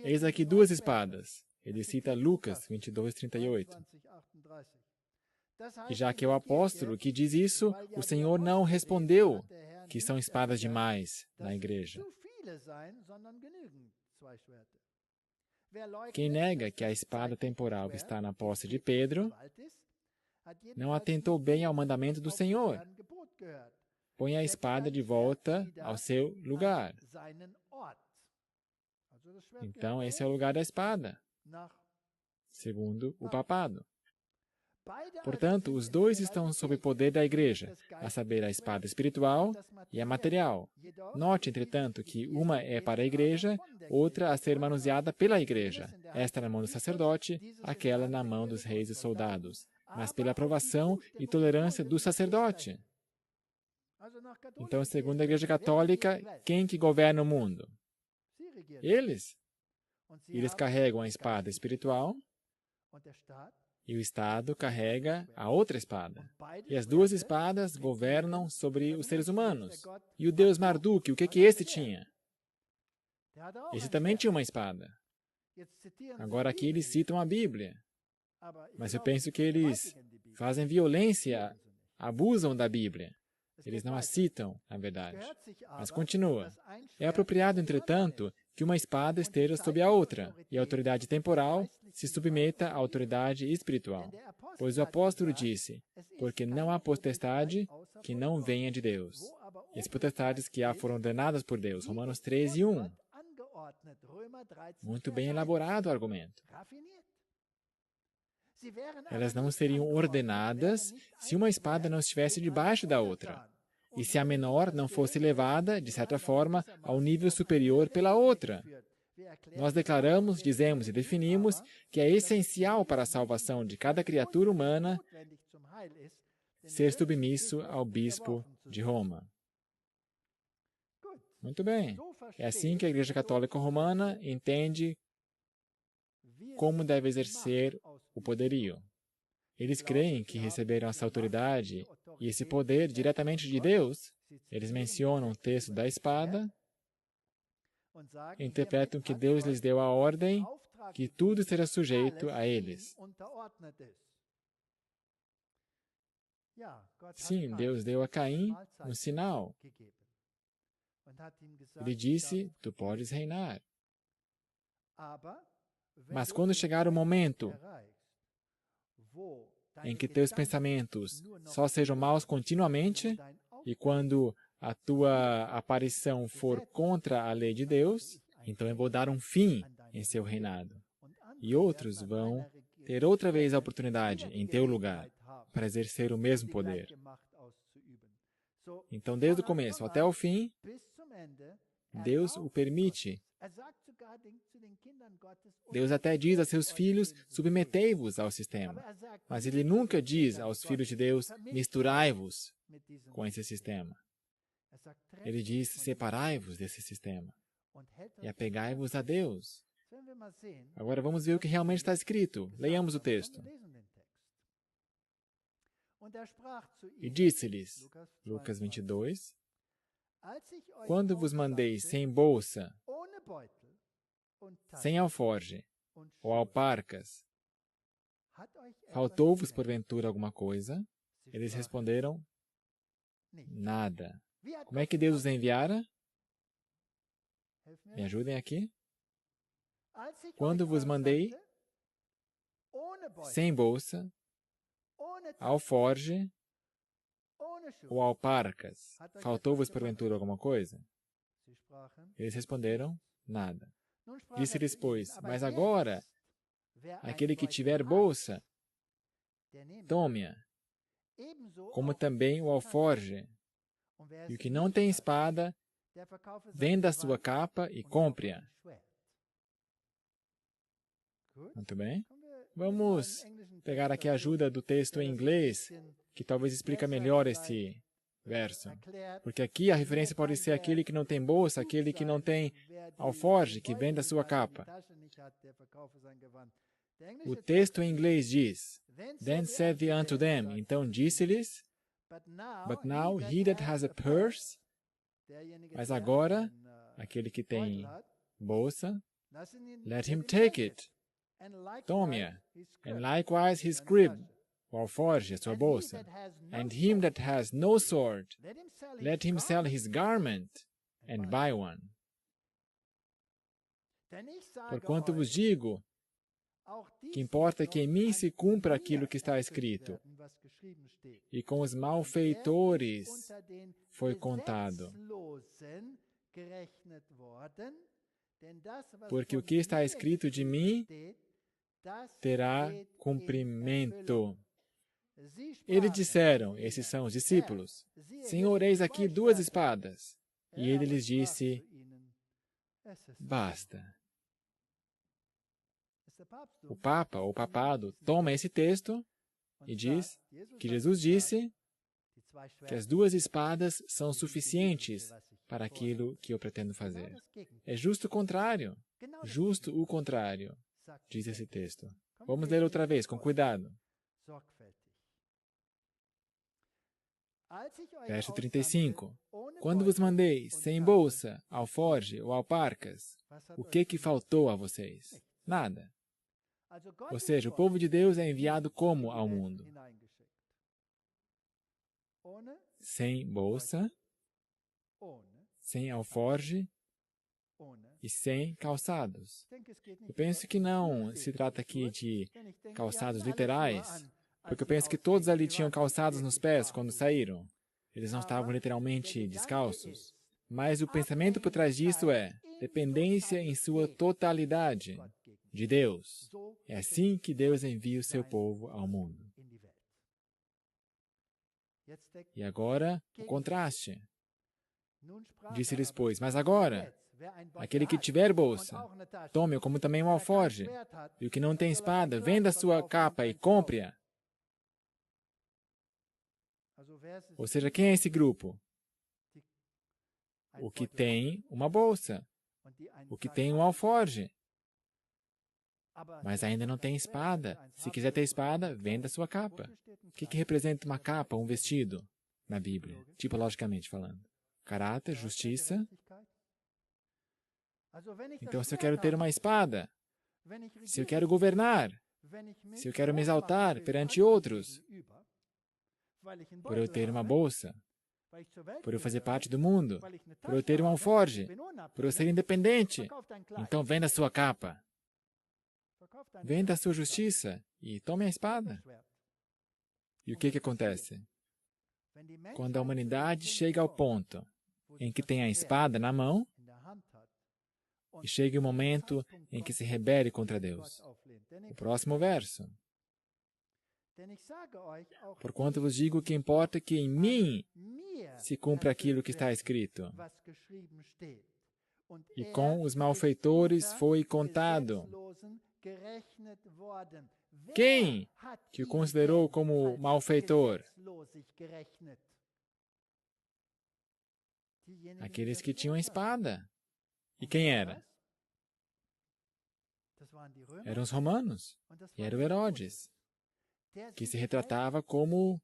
Eis aqui duas espadas. Ele cita Lucas 22:38. E já que é o apóstolo que diz isso, o Senhor não respondeu que são espadas demais na igreja. Quem nega que a espada temporal está na posse de Pedro, não atentou bem ao mandamento do Senhor. Põe a espada de volta ao seu lugar. Então, esse é o lugar da espada, segundo o papado. Portanto, os dois estão sob o poder da igreja, a saber, a espada espiritual e a material. Note, entretanto, que uma é para a igreja, outra a ser manuseada pela igreja. Esta na mão do sacerdote, aquela na mão dos reis e soldados, mas pela aprovação e tolerância do sacerdote. Então, segundo a Igreja Católica, quem que governa o mundo? Eles. Eles carregam a espada espiritual e o Estado carrega a outra espada. E as duas espadas governam sobre os seres humanos. E o deus Marduk, o que esse tinha? Esse também tinha uma espada. Agora aqui eles citam a Bíblia. Mas eu penso que eles fazem violência, abusam da Bíblia. Eles não a citam, na verdade. Mas continua. É apropriado, entretanto, que uma espada esteja sob a outra, e a autoridade temporal se submeta à autoridade espiritual. Pois o apóstolo disse, porque não há potestade que não venha de Deus. E as potestades que há foram ordenadas por Deus. Romanos 13:1. Muito bem elaborado o argumento. Elas não seriam ordenadas se uma espada não estivesse debaixo da outra, e se a menor não fosse levada, de certa forma, ao nível superior pela outra. Nós declaramos, dizemos e definimos que é essencial para a salvação de cada criatura humana ser submisso ao bispo de Roma. Muito bem. É assim que a Igreja Católica Romana entende como deve exercer o poderio. Eles creem que receberam essa autoridade e esse poder diretamente de Deus. Eles mencionam o texto da espada, interpretam que Deus lhes deu a ordem que tudo será sujeito a eles. Sim, Deus deu a Caim um sinal. Ele disse, tu podes reinar. Mas quando chegar o momento em que teus pensamentos só sejam maus continuamente, e quando a tua aparição for contra a lei de Deus, então eu vou dar um fim em seu reinado. E outros vão ter outra vez a oportunidade, em teu lugar, para exercer o mesmo poder. Então, desde o começo até o fim, Deus o permite. Deus até diz a seus filhos, submetei-vos ao sistema. Mas Ele nunca diz aos filhos de Deus, misturai-vos com esse sistema. Ele diz, separai-vos desse sistema e apegai-vos a Deus. Agora vamos ver o que realmente está escrito. Leiamos o texto. E disse-lhes, Lucas 22, quando vos mandei sem bolsa, sem alforge ou alparcas, faltou-vos porventura alguma coisa? Eles responderam, nada. Como é que Deus os enviara? Me ajudem aqui. Quando vos mandei sem bolsa, alforge ou alparcas, faltou-vos porventura alguma coisa? Eles responderam, nada. Disse-lhes, pois, mas agora, aquele que tiver bolsa, tome-a, como também o alforge, e o que não tem espada, venda a sua capa e compre-a. Muito bem. Vamos pegar aqui a ajuda do texto em inglês, que talvez explica melhor este verso. Porque aqui a referência pode ser aquele que não tem bolsa, aquele que não tem alforge, que vende a sua capa. O texto em inglês diz, Then said he unto them, então disse-lhes, But now he that has a purse, mas agora, aquele que tem bolsa, let him take it, tome-a, and likewise his crib, o alforge, a sua bolsa. And him that has no sword, let him sell his garment, and buy one. Porquanto vos digo, que importa que em mim se cumpra aquilo que está escrito, e com os malfeitores foi contado. Porque o que está escrito de mim terá cumprimento. Eles disseram, esses são os discípulos, Senhor, eis aqui 2 espadas. E ele lhes disse, basta. O Papa, ou Papado, toma esse texto e diz que Jesus disse que as 2 espadas são suficientes para aquilo que eu pretendo fazer. É justo o contrário. Justo o contrário, diz esse texto. Vamos ler outra vez, com cuidado. Verso 35. Quando vos mandei sem bolsa, alforge ou alparcas, o que faltou a vocês? Nada. Ou seja, o povo de Deus é enviado como ao mundo? Sem bolsa, sem alforge e sem calçados. Eu penso que não se trata aqui de calçados literais, porque eu penso que todos ali tinham calçados nos pés quando saíram. Eles não estavam literalmente descalços. Mas o pensamento por trás disso é dependência em sua totalidade de Deus. É assim que Deus envia o seu povo ao mundo. E agora, o contraste. Disse-lhes, pois, mas agora, aquele que tiver bolsa, tome-o como também um alforge, e o que não tem espada, venda a sua capa e compre-a. Ou seja, quem é esse grupo? O que tem uma bolsa, o que tem um alforge, mas ainda não tem espada. Se quiser ter espada, venda a sua capa. O que representa uma capa, um vestido, na Bíblia, tipologicamente falando? Caráter, justiça. Então, se eu quero ter uma espada, se eu quero governar, se eu quero me exaltar perante outros, por eu ter uma bolsa, por eu fazer parte do mundo, por eu ter um alforge, por eu ser independente, então venda a sua capa. Venda a sua justiça e tome a espada. E o que acontece? Quando a humanidade chega ao ponto em que tem a espada na mão, e chega o momento em que se rebele contra Deus. O próximo verso. Porquanto vos digo que importa que em mim se cumpra aquilo que está escrito, e com os malfeitores foi contado. Quem que o considerou como malfeitor? Aqueles que tinham a espada. E quem era? Eram os romanos. E era o Herodes, que se retratava como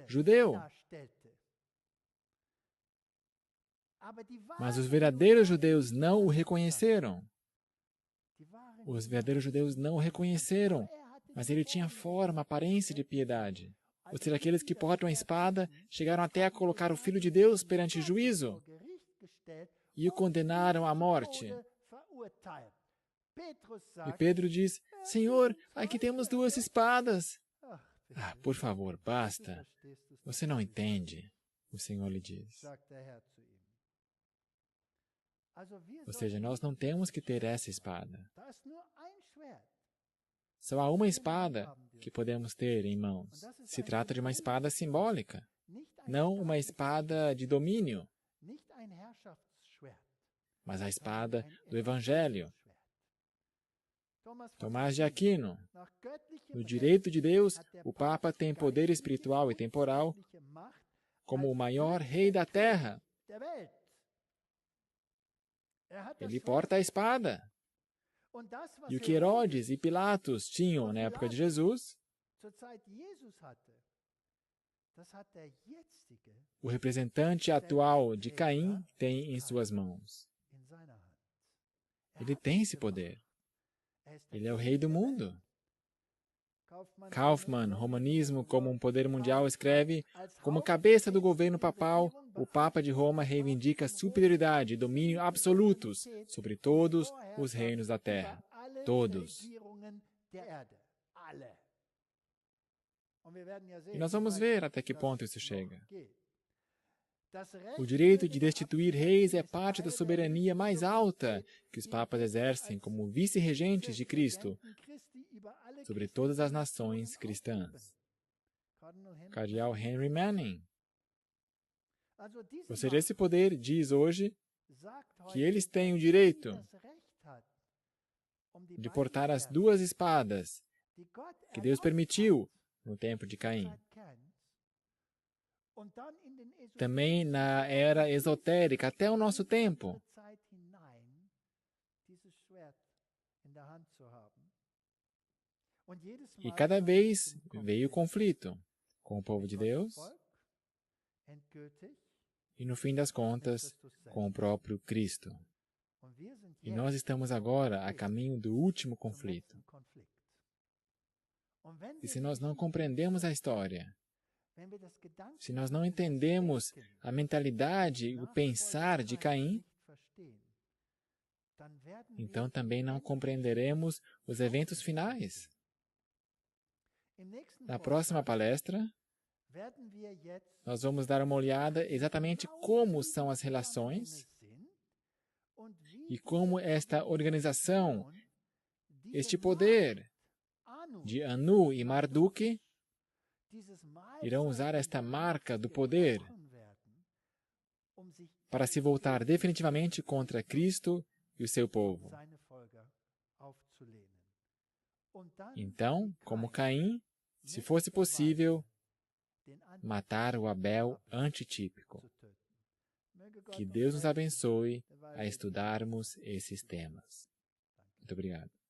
judeu. Mas os verdadeiros judeus não o reconheceram. Os verdadeiros judeus não o reconheceram, mas ele tinha forma, aparência de piedade. Ou seja, aqueles que portam a espada chegaram até a colocar o Filho de Deus perante juízo e o condenaram à morte. E Pedro diz, Senhor, aqui temos 2 espadas. Ah, por favor, basta. Você não entende, o Senhor lhe diz. Ou seja, nós não temos que ter essa espada. Só há uma espada que podemos ter em mãos. Se trata de uma espada simbólica, não uma espada de domínio, mas a espada do Evangelho. Tomás de Aquino, no direito de Deus, o Papa tem poder espiritual e temporal como o maior rei da terra. Ele porta a espada. E o que Herodes e Pilatos tinham na época de Jesus, o representante atual de Caim tem em suas mãos. Ele tem esse poder. Ele é o rei do mundo. Kaufmann, Romanismo como um poder mundial, escreve: como cabeça do governo papal, o Papa de Roma reivindica superioridade e domínio absolutos sobre todos os reinos da terra. Todos. E nós vamos ver até que ponto isso chega. O direito de destituir reis é parte da soberania mais alta que os papas exercem como vice-regentes de Cristo sobre todas as nações cristãs. Cardeal Henry Manning. Ou seja, esse poder diz hoje que eles têm o direito de portar as 2 espadas que Deus permitiu no tempo de Caim. Também na era esotérica, até o nosso tempo. E cada vez veio conflito com o povo de Deus e, no fim das contas, com o próprio Cristo. E nós estamos agora a caminho do último conflito. E se nós não compreendemos a história, se nós não entendemos a mentalidade, o pensar de Caim, então também não compreenderemos os eventos finais. Na próxima palestra, nós vamos dar uma olhada exatamente como são as relações e como esta organização, este poder de Anu e Marduk irão usar esta marca do poder para se voltar definitivamente contra Cristo e o seu povo. Então, como Caim, se fosse possível, matar o Abel antitípico. Que Deus nos abençoe a estudarmos esses temas. Muito obrigado.